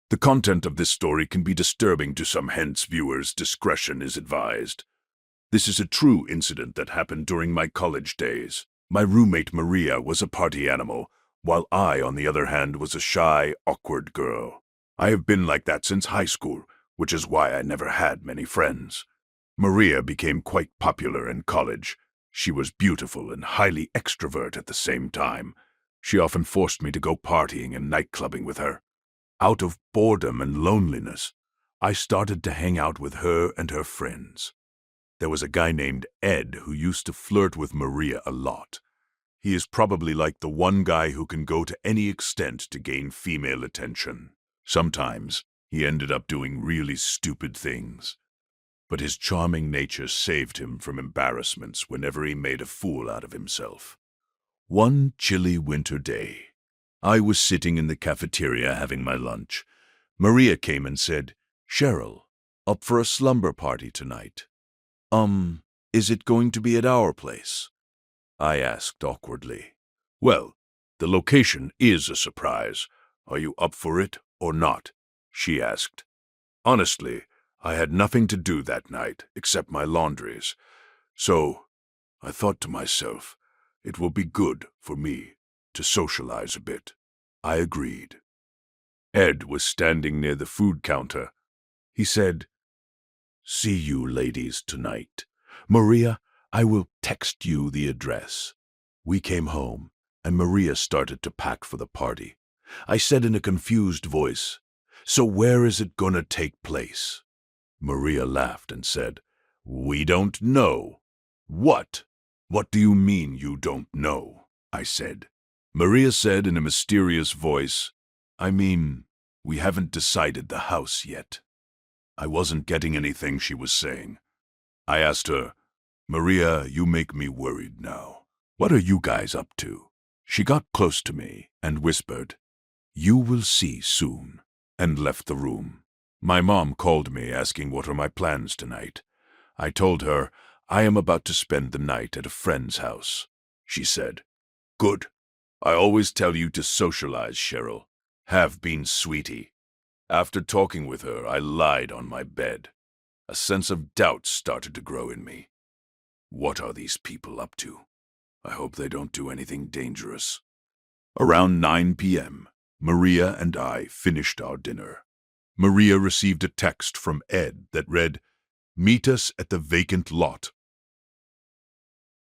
The content of this story can be disturbing to some, hence viewers' discretion is advised. This is a true incident that happened during my college days. My roommate Maria was a party animal, while I, on the other hand, was a shy, awkward girl. I have been like that since high school, which is why I never had many friends. Maria became quite popular in college. She was beautiful and highly extrovert at the same time. She often forced me to go partying and nightclubbing with her. Out of boredom and loneliness, I started to hang out with her and her friends. There was a guy named Ed who used to flirt with Maria a lot. He is probably like the one guy who can go to any extent to gain female attention. Sometimes he ended up doing really stupid things, but his charming nature saved him from embarrassments whenever he made a fool out of himself. One chilly winter day, I was sitting in the cafeteria having my lunch. Maria came and said, "Cheryl, up for a slumber party tonight?" Is it going to be at our place?" I asked awkwardly. "Well, the location is a surprise. Are you up for it or not?" she asked. Honestly, I had nothing to do that night except my laundries, so I thought to myself, it will be good for me to socialize a bit. I agreed. Ed was standing near the food counter. He said, "See you ladies tonight. Maria, I will text you the address." We came home, and Maria started to pack for the party. I said in a confused voice, "So where is it gonna take place?" Maria laughed and said, "We don't know." "What? What do you mean you don't know?" I said. Maria said in a mysterious voice, "I mean, we haven't decided the house yet." I wasn't getting anything she was saying. I asked her, "Maria, you make me worried now. What are you guys up to?" She got close to me and whispered, "You will see soon," and left the room. My mom called me asking what are my plans tonight. I told her I am about to spend the night at a friend's house. She said, "Good. I always tell you to socialize, Cheryl. Have been, sweetie." After talking with her, I lied on my bed. A sense of doubt started to grow in me. What are these people up to? I hope they don't do anything dangerous. Around 9 p.m., Maria and I finished our dinner. Maria received a text from Ed that read, "Meet us at the vacant lot."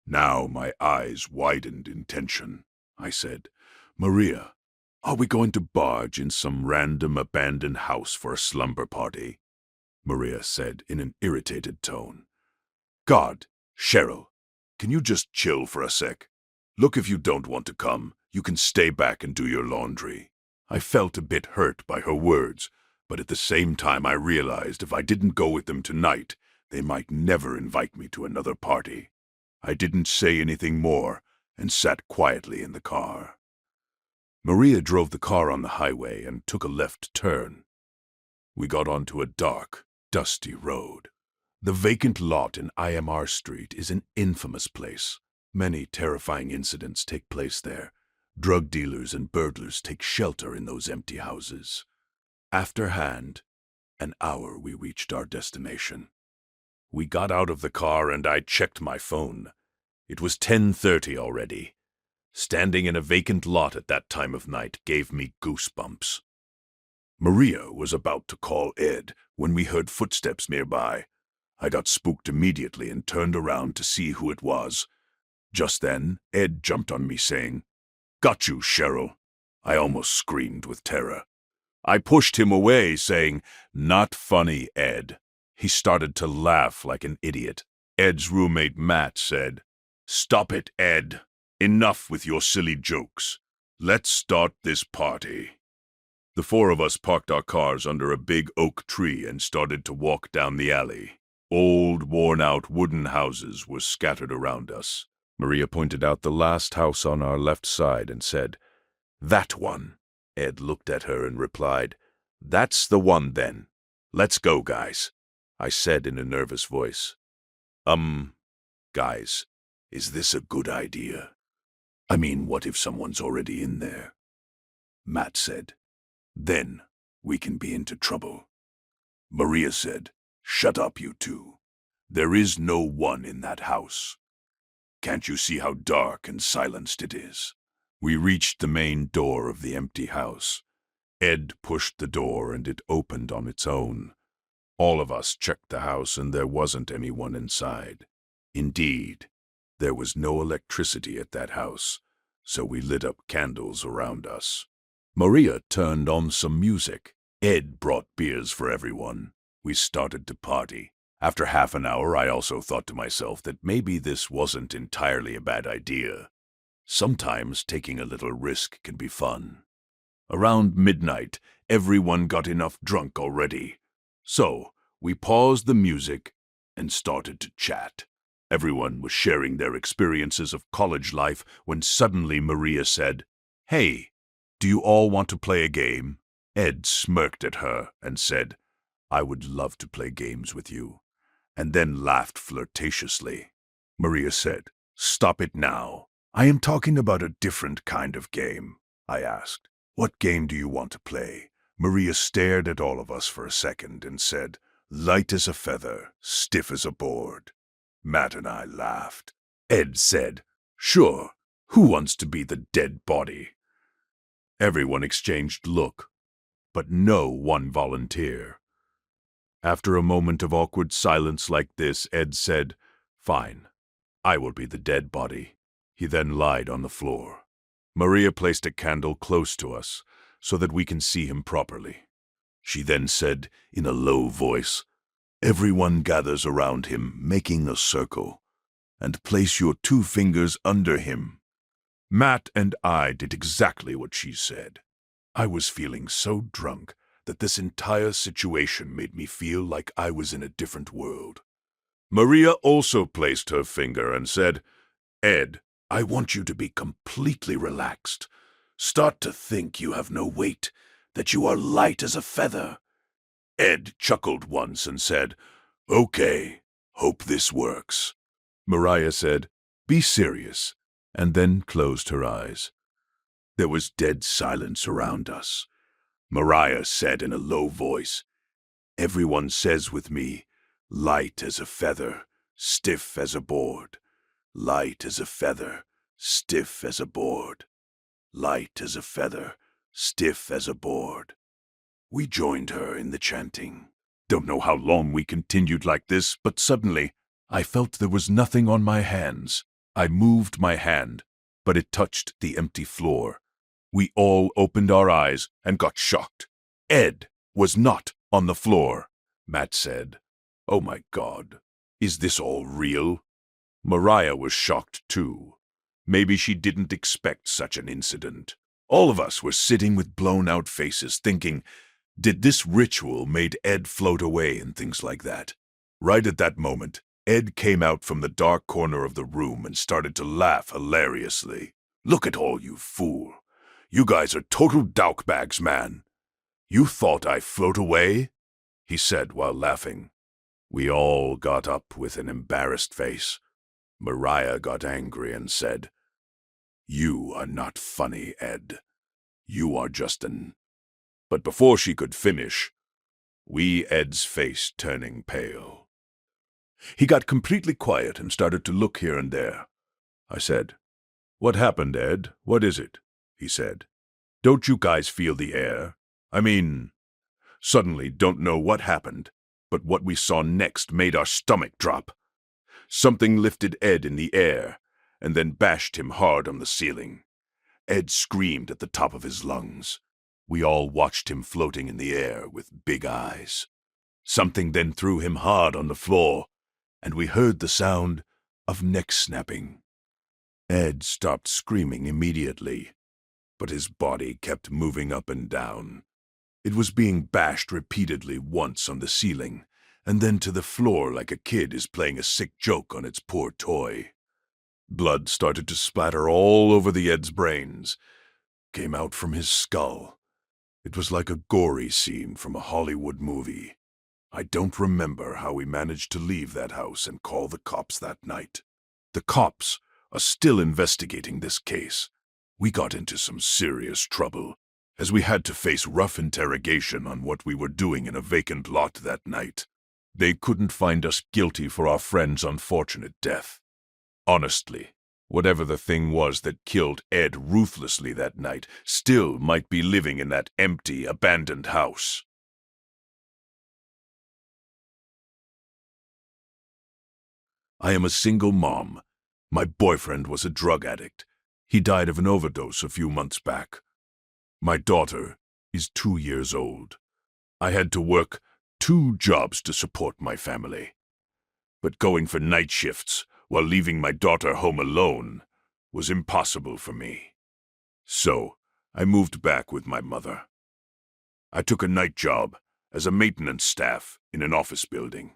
Now my eyes widened in tension. I said, "Maria, are we going to barge in some random abandoned house for a slumber party?" Maria said in an irritated tone, "God, Cheryl, can you just chill for a sec? Look, if you don't want to come, you can stay back and do your laundry." I felt a bit hurt by her words, but at the same time I realized if I didn't go with them tonight, they might never invite me to another party. I didn't say anything more and sat quietly in the car. Maria drove the car on the highway and took a left turn. We got onto a dark, dusty road. The vacant lot in IMR Street is an infamous place. Many terrifying incidents take place there. Drug dealers and burglars take shelter in those empty houses. After an hour we reached our destination. We got out of the car and I checked my phone. It was 10:30 already. Standing in a vacant lot at that time of night gave me goosebumps. Maria was about to call Ed when we heard footsteps nearby. I got spooked immediately and turned around to see who it was. Just then, Ed jumped on me saying, "Got you, Cheryl." I almost screamed with terror. I pushed him away, saying, "Not funny, Ed." He started to laugh like an idiot. Ed's roommate Matt said, "Stop it, Ed. Enough with your silly jokes. Let's start this party." The four of us parked our cars under a big oak tree and started to walk down the alley. Old, worn-out wooden houses were scattered around us. Maria pointed out the last house on our left side and said, "That one." Ed looked at her and replied, "That's the one then. Let's go, guys," I said in a nervous voice. Guys, is this a good idea? I mean, what if someone's already in there?" Matt said. "Then we can be into trouble. Maria said, "Shut up, you two. There is no one in that house. Can't you see how dark and silenced it is?" We reached the main door of the empty house. Ed pushed the door and it opened on its own. All of us checked the house and there wasn't anyone inside. Indeed, there was no electricity at that house, so we lit up candles around us. Maria turned on some music. Ed brought beers for everyone. We started to party. After half an hour, I also thought to myself that maybe this wasn't entirely a bad idea. Sometimes taking a little risk can be fun. Around midnight, everyone got enough drunk already. So, we paused the music and started to chat. Everyone was sharing their experiences of college life when suddenly Maria said, "Hey, do you all want to play a game?" Ed smirked at her and said, "I would love to play games with you," and then laughed flirtatiously. Maria said, "Stop it now. I am talking about a different kind of game," I asked. "What game do you want to play?" Maria stared at all of us for a second and said, "Light as a feather, stiff as a board." Matt and I laughed. Ed said, "Sure, who wants to be the dead body?" Everyone exchanged look, but no one volunteer. After a moment of awkward silence like this, Ed said, "Fine, I will be the dead body." He then lied on the floor. Maria placed a candle close to us so that we can see him properly. She then said in a low voice, "Everyone gathers around him, making a circle, and place your 2 fingers under him." Matt and I did exactly what she said. I was feeling so drunk that this entire situation made me feel like I was in a different world. Maria also placed her finger and said, "Ed, I want you to be completely relaxed. Start to think you have no weight, that you are light as a feather." Ed chuckled once and said, "Okay, hope this works." Maria said, "Be serious," and then closed her eyes. There was dead silence around us. Maria said in a low voice, "Everyone says with me, light as a feather, stiff as a board. Light as a feather, stiff as a board. Light as a feather, stiff as a board." We joined her in the chanting. Don't know how long we continued like this, but suddenly I felt there was nothing on my hands. I moved my hand, but it touched the empty floor. We all opened our eyes and got shocked. Ed was not on the floor. Matt said, "Oh my God, is this all real?" Maria was shocked too. Maybe she didn't expect such an incident. All of us were sitting with blown-out faces thinking, did this ritual made Ed float away and things like that? Right at that moment, Ed came out from the dark corner of the room and started to laugh hilariously. "Look at all you fool. You guys are total doukbags, man. You thought I float away?" he said while laughing. We all got up with an embarrassed face. Maria got angry and said, "You are not funny, Ed. You are just an—" But before she could finish, Ed's face turning pale. He got completely quiet and started to look here and there. I said, "What happened, Ed? What is it?" he said. "Don't you guys feel the air? I mean..." Suddenly, don't know what happened, but what we saw next made our stomach drop. Something lifted Ed in the air and then bashed him hard on the ceiling. Ed screamed at the top of his lungs. We all watched him floating in the air with big eyes. Something then threw him hard on the floor, and we heard the sound of neck snapping. Ed stopped screaming immediately, but his body kept moving up and down. It was being bashed repeatedly, once on the ceiling, and then to the floor like a kid is playing a sick joke on its poor toy. Blood started to splatter all over the Ed's brains, came out from his skull. It was like a gory scene from a Hollywood movie. I don't remember how we managed to leave that house and call the cops that night. The cops are still investigating this case. We got into some serious trouble, as we had to face rough interrogation on what we were doing in a vacant lot that night. They couldn't find us guilty for our friend's unfortunate death. Honestly, whatever the thing was that killed Ed ruthlessly that night still might be living in that empty, abandoned house. I am a single mom. My boyfriend was a drug addict. He died of an overdose a few months back. My daughter is 2 years old. I had to work 2 jobs to support my family. But going for night shifts while leaving my daughter home alone was impossible for me. So, I moved back with my mother. I took a night job as a maintenance staff in an office building.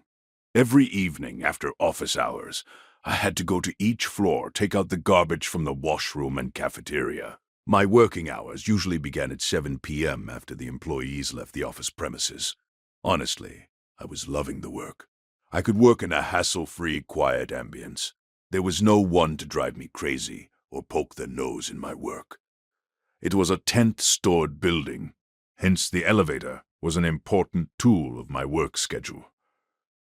Every evening after office hours, I had to go to each floor, take out the garbage from the washroom and cafeteria. My working hours usually began at 7 p.m. after the employees left the office premises. Honestly, I was loving the work. I could work in a hassle-free, quiet ambience. There was no one to drive me crazy or poke their nose in my work. It was a tent-stored building, hence the elevator was an important tool of my work schedule.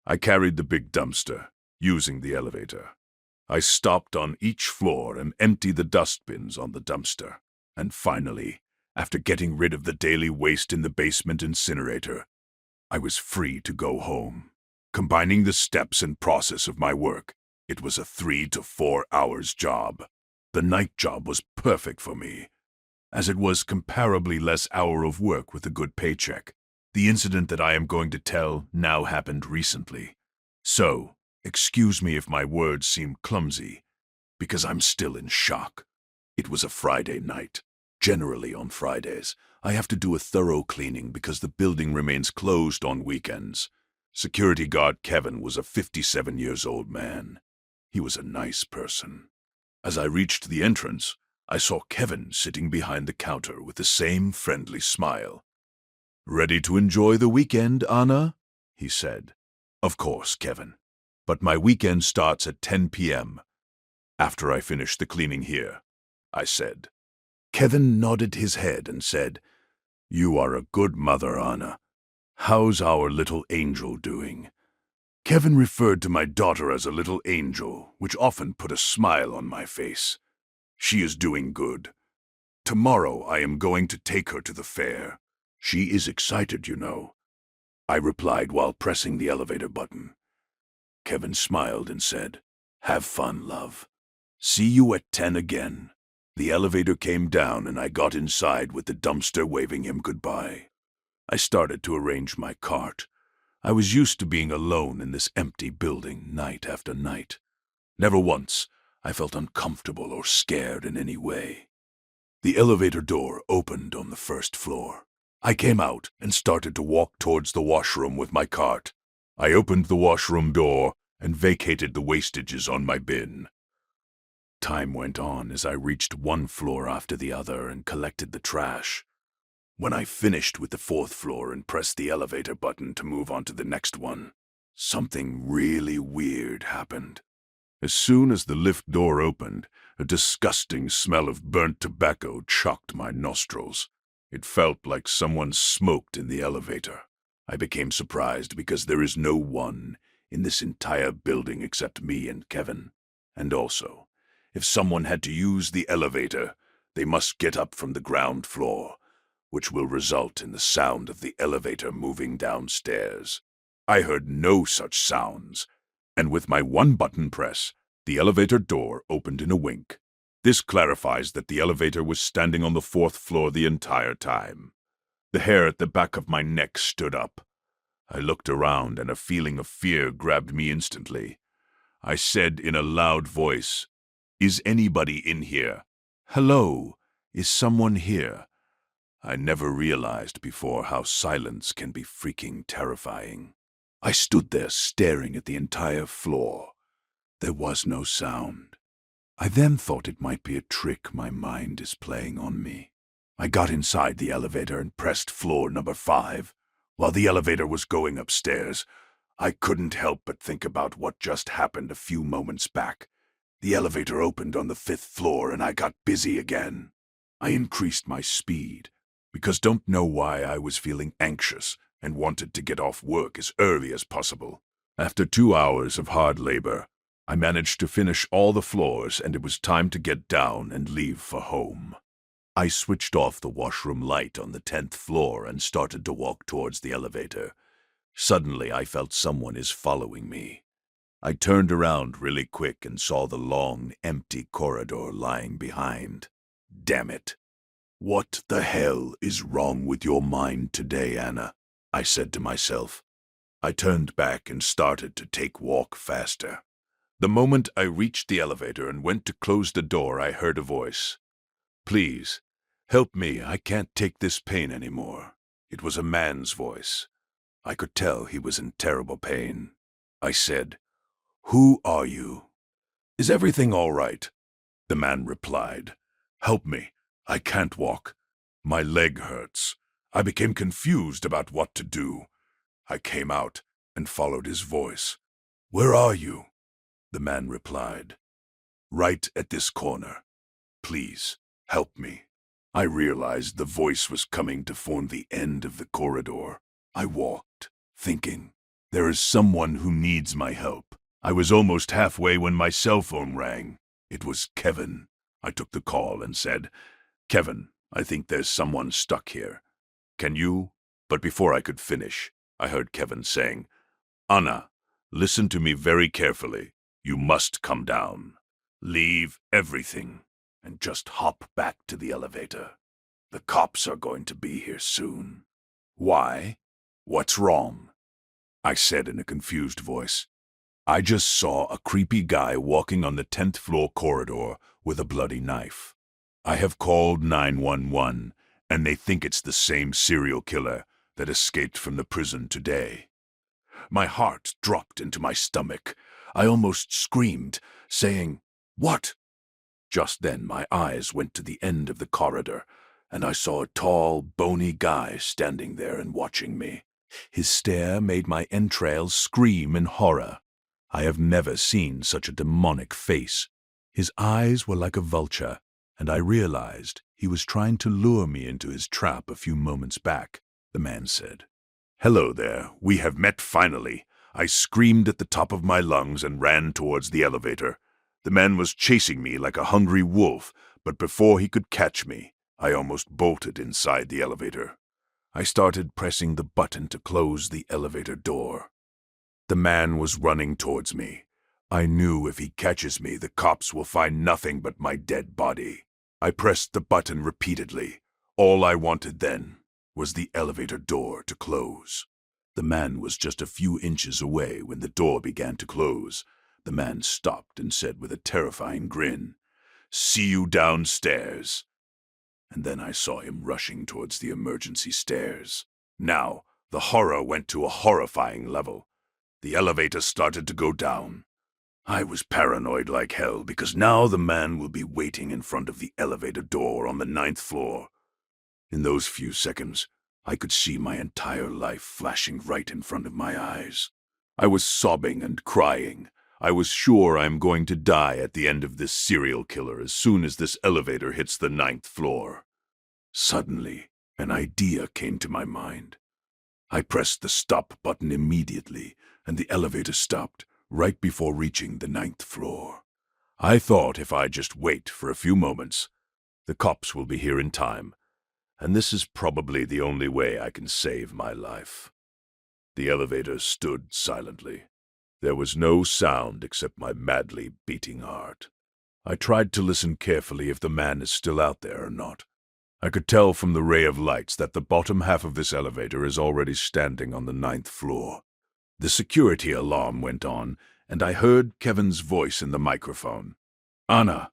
I carried the big dumpster, using the elevator. I stopped on each floor and emptied the dustbins on the dumpster. And finally, after getting rid of the daily waste in the basement incinerator, I was free to go home. Combining the steps and process of my work, it was a 3 to 4 hours job. The night job was perfect for me, as it was comparably less hour of work with a good paycheck. The incident that I am going to tell now happened recently. So, excuse me if my words seem clumsy, because I'm still in shock. It was a Friday night. Generally on Fridays, I have to do a thorough cleaning because the building remains closed on weekends. Security guard Kevin was a 57-year-old man. He was a nice person. As I reached the entrance, I saw Kevin sitting behind the counter with the same friendly smile. "Ready to enjoy the weekend, Anna?" he said. "Of course, Kevin. But my weekend starts at 10 p.m. after I finish the cleaning here," I said. Kevin nodded his head and said, "You are a good mother, Anna. How's our little angel doing?" Kevin referred to my daughter as a little angel, which often put a smile on my face. "She is doing good. Tomorrow I am going to take her to the fair. She is excited, you know," I replied while pressing the elevator button. Kevin smiled and said, "Have fun, love. See you at 10 again." The elevator came down and I got inside with the dumpster waving him goodbye. I started to arrange my cart. I was used to being alone in this empty building night after night. Never once I felt uncomfortable or scared in any way. The elevator door opened on the first floor. I came out and started to walk towards the washroom with my cart. I opened the washroom door and vacated the wastages on my bin. Time went on as I reached one floor after the other and collected the trash. When I finished with the 4th floor and pressed the elevator button to move on to the next one, something really weird happened. As soon as the lift door opened, a disgusting smell of burnt tobacco shocked my nostrils. It felt like someone smoked in the elevator. I became surprised because there is no one in this entire building except me and Kevin. And also, if someone had to use the elevator, they must get up from the ground floor, which will result in the sound of the elevator moving downstairs. I heard no such sounds, and with my one-button press, the elevator door opened in a wink. This clarifies that the elevator was standing on the 4th floor the entire time. The hair at the back of my neck stood up. I looked around and a feeling of fear grabbed me instantly. I said in a loud voice, "Is anybody in here? Hello, is someone here?" I never realized before how silence can be freaking terrifying. I stood there staring at the entire floor. There was no sound. I then thought it might be a trick my mind is playing on me. I got inside the elevator and pressed floor number 5. While the elevator was going upstairs, I couldn't help but think about what just happened a few moments back. The elevator opened on the 5th floor and I got busy again. I increased my speed, because don't know why I was feeling anxious and wanted to get off work as early as possible. After 2 hours of hard labor, I managed to finish all the floors and it was time to get down and leave for home. I switched off the washroom light on the 10th floor and started to walk towards the elevator. Suddenly, I felt someone is following me. I turned around really quick and saw the long, empty corridor lying behind. Damn it. What the hell is wrong with your mind today, Anna? I said to myself. I turned back and started to take walk faster. The moment I reached the elevator and went to close the door, I heard a voice. Please, help me, I can't take this pain anymore. It was a man's voice. I could tell he was in terrible pain. I said, Who are you? Is everything all right? The man replied, Help me, I can't walk. My leg hurts. I became confused about what to do. I came out and followed his voice. Where are you? The man replied, Right at this corner. Please, help me. I realized the voice was coming to form the end of the corridor. I walked, thinking, there is someone who needs my help. I was almost halfway when my cell phone rang. It was Kevin. I took the call and said, Kevin, I think there's someone stuck here. Can you? But before I could finish, I heard Kevin saying, Anna, listen to me very carefully. You must come down. Leave everything and just hop back to the elevator. The cops are going to be here soon. Why? What's wrong? I said in a confused voice. I just saw a creepy guy walking on the 10th floor corridor with a bloody knife. I have called 911, and they think it's the same serial killer that escaped from the prison today. My heart dropped into my stomach. I almost screamed, saying, What? Just then my eyes went to the end of the corridor, and I saw a tall, bony guy standing there and watching me. His stare made my entrails scream in horror. I have never seen such a demonic face. His eyes were like a vulture, and I realized he was trying to lure me into his trap a few moments back. The man said, Hello there, we have met finally. I screamed at the top of my lungs and ran towards the elevator. The man was chasing me like a hungry wolf, but before he could catch me, I almost bolted inside the elevator. I started pressing the button to close the elevator door. The man was running towards me. I knew if he catches me, the cops will find nothing but my dead body. I pressed the button repeatedly. All I wanted then was the elevator door to close. The man was just a few inches away when the door began to close. The man stopped and said with a terrifying grin, See you downstairs. And then I saw him rushing towards the emergency stairs. Now, the horror went to a horrifying level. The elevator started to go down. I was paranoid like hell because now the man will be waiting in front of the elevator door on the 9th floor. In those few seconds, I could see my entire life flashing right in front of my eyes. I was sobbing and crying. I was sure I'm going to die at the end of this serial killer as soon as this elevator hits the 9th floor. Suddenly, an idea came to my mind. I pressed the stop button immediately, and the elevator stopped right before reaching the 9th floor. I thought if I just wait for a few moments, the cops will be here in time, and this is probably the only way I can save my life. The elevator stood silently. There was no sound except my madly beating heart. I tried to listen carefully if the man is still out there or not. I could tell from the ray of lights that the bottom half of this elevator is already standing on the 9th floor. The security alarm went on, and I heard Kevin's voice in the microphone. Anna,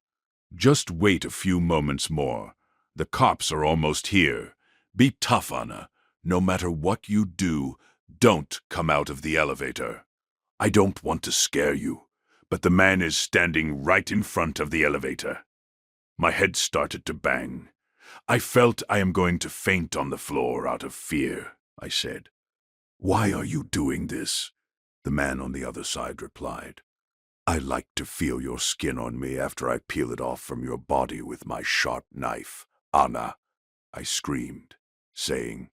just wait a few moments more. The cops are almost here. Be tough, Anna. No matter what you do, don't come out of the elevator. I don't want to scare you, but the man is standing right in front of the elevator. My head started to bang. I felt I am going to faint on the floor out of fear, I said. Why are you doing this? The man on the other side replied. I like to feel your skin on me after I peel it off from your body with my sharp knife, Anna, I screamed. saying,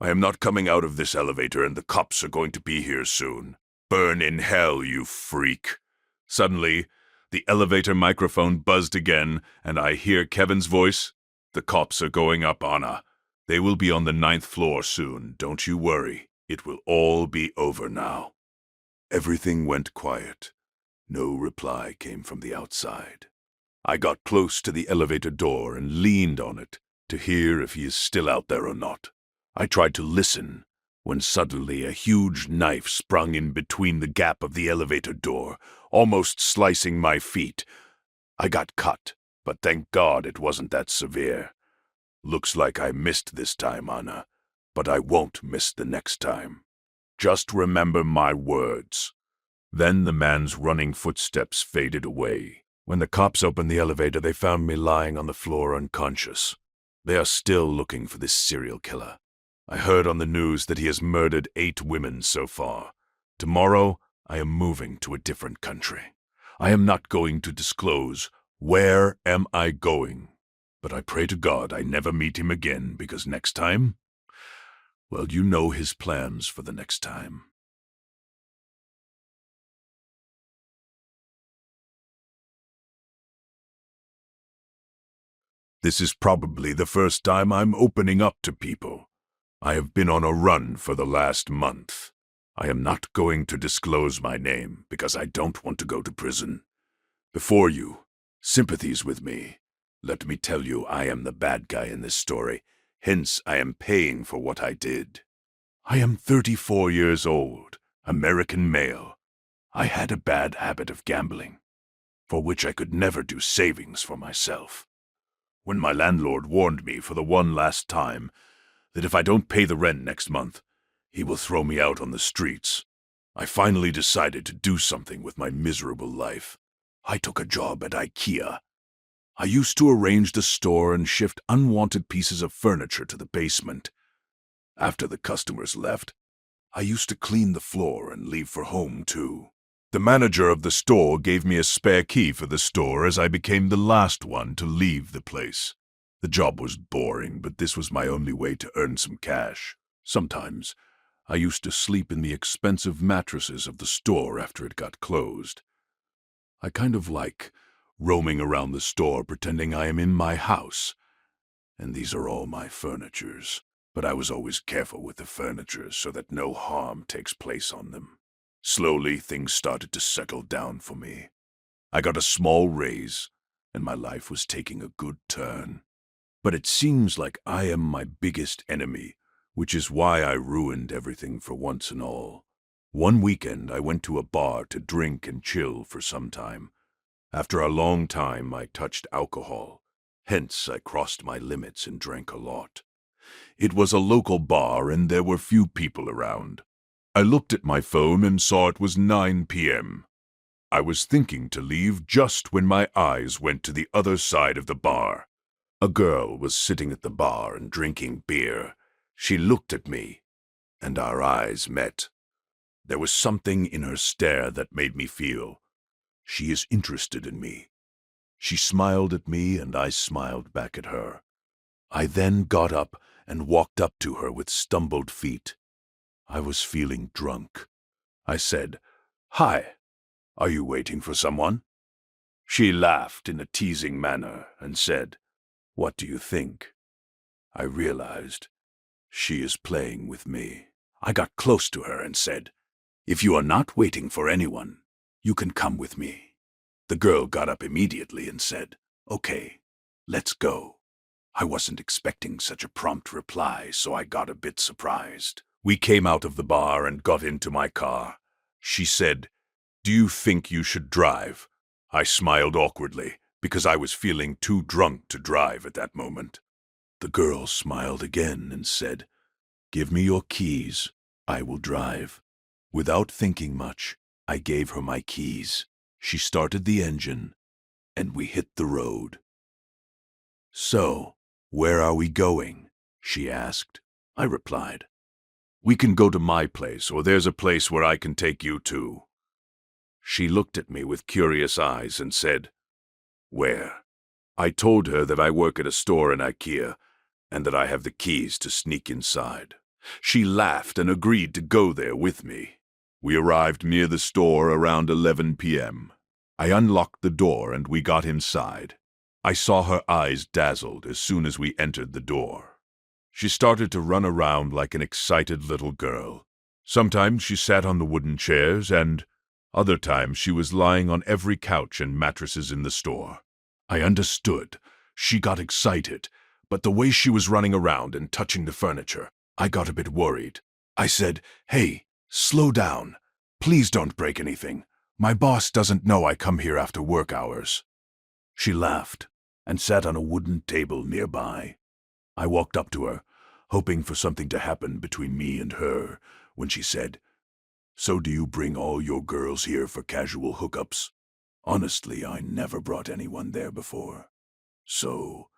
"I am not coming out of this elevator and the cops are going to be here soon. Burn in hell, you freak." Suddenly, the elevator microphone buzzed again, and I hear Kevin's voice. "The cops are going up, Anna. They will be on the 9th floor soon. Don't you worry. It will all be over now." Everything went quiet. No reply came from the outside. I got close to the elevator door and leaned on it to hear if he is still out there or not. I tried to listen when suddenly a huge knife sprung in between the gap of the elevator door, almost slicing my feet. I got cut, but thank God it wasn't that severe. Looks like I missed this time, Anna, but I won't miss the next time. Just remember my words. Then the man's running footsteps faded away. When the cops opened the elevator, they found me lying on the floor unconscious. They are still looking for this serial killer. I heard on the news that he has murdered 8 women so far. Tomorrow, I am moving to a different country. I am not going to disclose where am I going, but I pray to God I never meet him again, because next time, well, you know his plans for the next time. This is probably the first time I'm opening up to people. I have been on a run for the last month. I am not going to disclose my name because I don't want to go to prison. Before you, sympathies with me. Let me tell you, I am the bad guy in this story. Hence, I am paying for what I did. I am 34 years old, American male. I had a bad habit of gambling, for which I could never do savings for myself. When my landlord warned me for the one last time that if I don't pay the rent next month, he will throw me out on the streets, I finally decided to do something with my miserable life. I took a job at IKEA. I used to arrange the store and shift unwanted pieces of furniture to the basement. After the customers left, I used to clean the floor and leave for home, too. The manager of the store gave me a spare key for the store as I became the last one to leave the place. The job was boring, but this was my only way to earn some cash. Sometimes, I used to sleep in the expensive mattresses of the store after it got closed. I kind of like roaming around the store pretending I am in my house. And these are all my furnitures. But I was always careful with the furniture so that no harm takes place on them. Slowly, things started to settle down for me. I got a small raise, and my life was taking a good turn. But it seems like I am my biggest enemy, which is why I ruined everything for once and all. One weekend, I went to a bar to drink and chill for some time. After a long time, I touched alcohol. Hence, I crossed my limits and drank a lot. It was a local bar and there were few people around. I looked at my phone and saw it was 9 p.m. I was thinking to leave just when my eyes went to the other side of the bar. A girl was sitting at the bar and drinking beer. She looked at me, and our eyes met. There was something in her stare that made me feel she is interested in me. She smiled at me, and I smiled back at her. I then got up and walked up to her with stumbled feet. I was feeling drunk. I said, "Hi, are you waiting for someone?" She laughed in a teasing manner and said, "What do you think?" I realized she is playing with me. I got close to her and said, "If you are not waiting for anyone, you can come with me." The girl got up immediately and said, "Okay, let's go." I wasn't expecting such a prompt reply, so I got a bit surprised. We came out of the bar and got into my car. She said, "Do you think you should drive?" I smiled awkwardly, because I was feeling too drunk to drive at that moment. The girl smiled again and said, "Give me your keys. I will drive." Without thinking much, I gave her my keys. She started the engine, and we hit the road. "So, where are we going?" she asked. I replied, "We can go to my place, or there's a place where I can take you to." She looked at me with curious eyes and said, "Where?" I told her that I work at a store in IKEA, and that I have the keys to sneak inside. She laughed and agreed to go there with me. We arrived near the store around 11 p.m. I unlocked the door and we got inside. I saw her eyes dazzled as soon as we entered the door. She started to run around like an excited little girl. Sometimes she sat on the wooden chairs, and other times she was lying on every couch and mattresses in the store. I understood. She got excited, but the way she was running around and touching the furniture, I got a bit worried. I said, "Hey, slow down. Please don't break anything. My boss doesn't know I come here after work hours." She laughed and sat on a wooden table nearby. I walked up to her, hoping for something to happen between me and her, when she said, "So do you bring all your girls here for casual hookups?" Honestly, I never brought anyone there before. So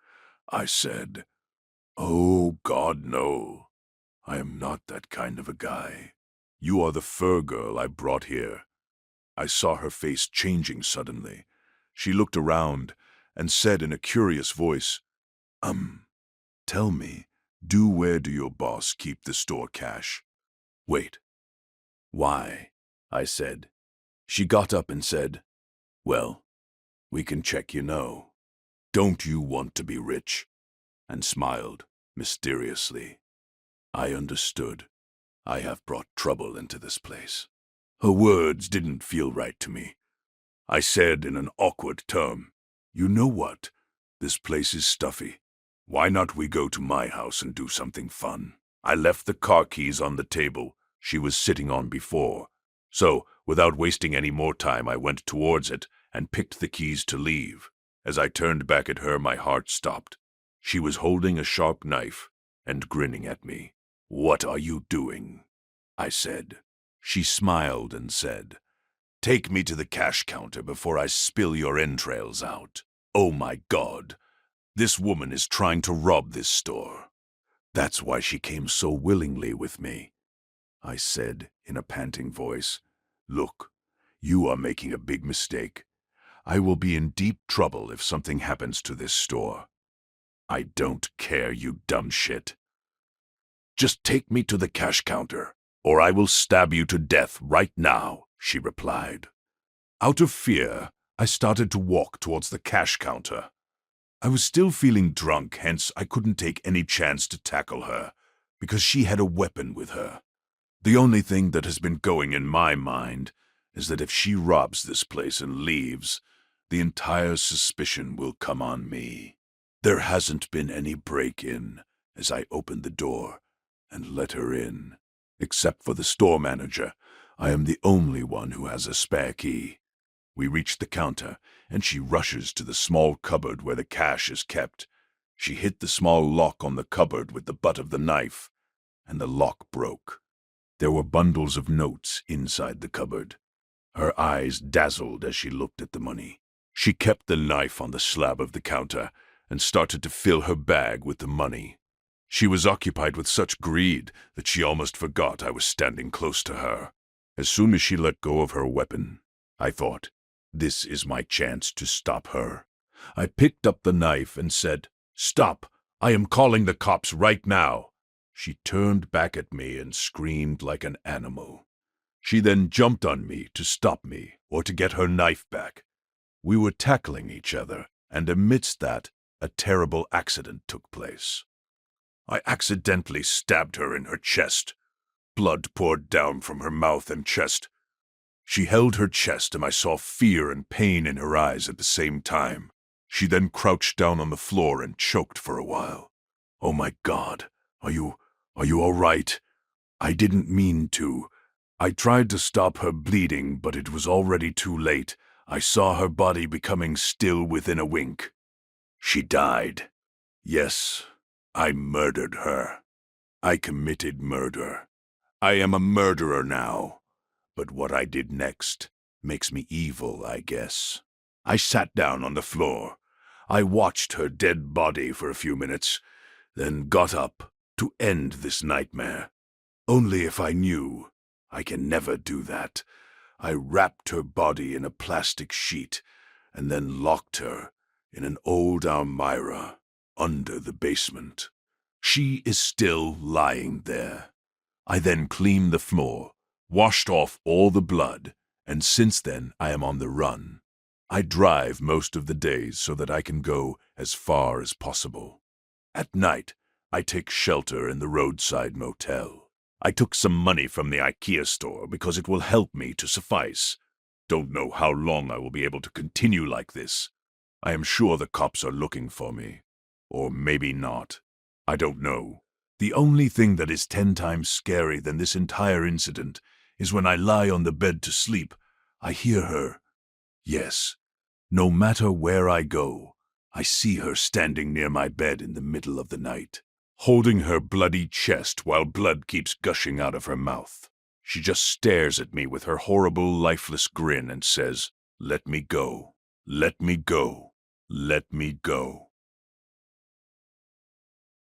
I said, "Oh, God, no. I am not that kind of a guy. You are the fur girl I brought here." I saw her face changing suddenly. She looked around and said in a curious voice, Tell me, where do your boss keep the store cash?" "Wait. Why?" I said. She got up and said, "Well, we can check, you know. Don't you want to be rich?" and smiled mysteriously. I understood. I have brought trouble into this place. Her words didn't feel right to me. I said in an awkward tone, "You know what? This place is stuffy. Why not we go to my house and do something fun?" I left the car keys on the table she was sitting on before. So, without wasting any more time, I went towards it and picked the keys to leave. As I turned back at her, my heart stopped. She was holding a sharp knife and grinning at me. "What are you doing?" I said. She smiled and said, "Take me to the cash counter before I spill your entrails out." Oh my God, this woman is trying to rob this store. That's why she came so willingly with me. I said in a panting voice, "Look, you are making a big mistake. I will be in deep trouble if something happens to this store." "I don't care, you dumb shit. Just take me to the cash counter, or I will stab you to death right now," she replied. Out of fear, I started to walk towards the cash counter. I was still feeling drunk, hence I couldn't take any chance to tackle her, because she had a weapon with her. The only thing that has been going in my mind is that if she robs this place and leaves, the entire suspicion will come on me. There hasn't been any break-in as I opened the door and let her in. Except for the store manager, I am the only one who has a spare key. We reach the counter, and she rushes to the small cupboard where the cash is kept. She hit the small lock on the cupboard with the butt of the knife, and the lock broke. There were bundles of notes inside the cupboard. Her eyes dazzled as she looked at the money. She kept the knife on the slab of the counter and started to fill her bag with the money. She was occupied with such greed that she almost forgot I was standing close to her. As soon as she let go of her weapon, I thought, this is my chance to stop her. I picked up the knife and said, "Stop! I am calling the cops right now." She turned back at me and screamed like an animal. She then jumped on me to stop me or to get her knife back. We were tackling each other, and amidst that, a terrible accident took place. I accidentally stabbed her in her chest. Blood poured down from her mouth and chest. She held her chest, and I saw fear and pain in her eyes at the same time. She then crouched down on the floor and choked for a while. "Oh my God, are you all right?" "I didn't mean to. I tried to stop her bleeding, but it was already too late. I saw her body becoming still within a wink. She died. Yes, I murdered her. I committed murder. I am a murderer now. But what I did next makes me evil, I guess." I sat down on the floor. I watched her dead body for a few minutes, then got up to end this nightmare. Only if I knew. I can never do that. I wrapped her body in a plastic sheet and then locked her in an old Almira under the basement. She is still lying there. I then cleaned the floor, washed off all the blood, and since then I am on the run. I drive most of the days so that I can go as far as possible. At night, I take shelter in the roadside motel. I took some money from the IKEA store because it will help me to suffice. Don't know how long I will be able to continue like this. I am sure the cops are looking for me. Or maybe not. I don't know. The only thing that is 10 times scary than this entire incident is when I lie on the bed to sleep, I hear her. Yes, no matter where I go, I see her standing near my bed in the middle of the night, holding her bloody chest while blood keeps gushing out of her mouth. She just stares at me with her horrible, lifeless grin and says, "Let me go. Let me go. Let me go."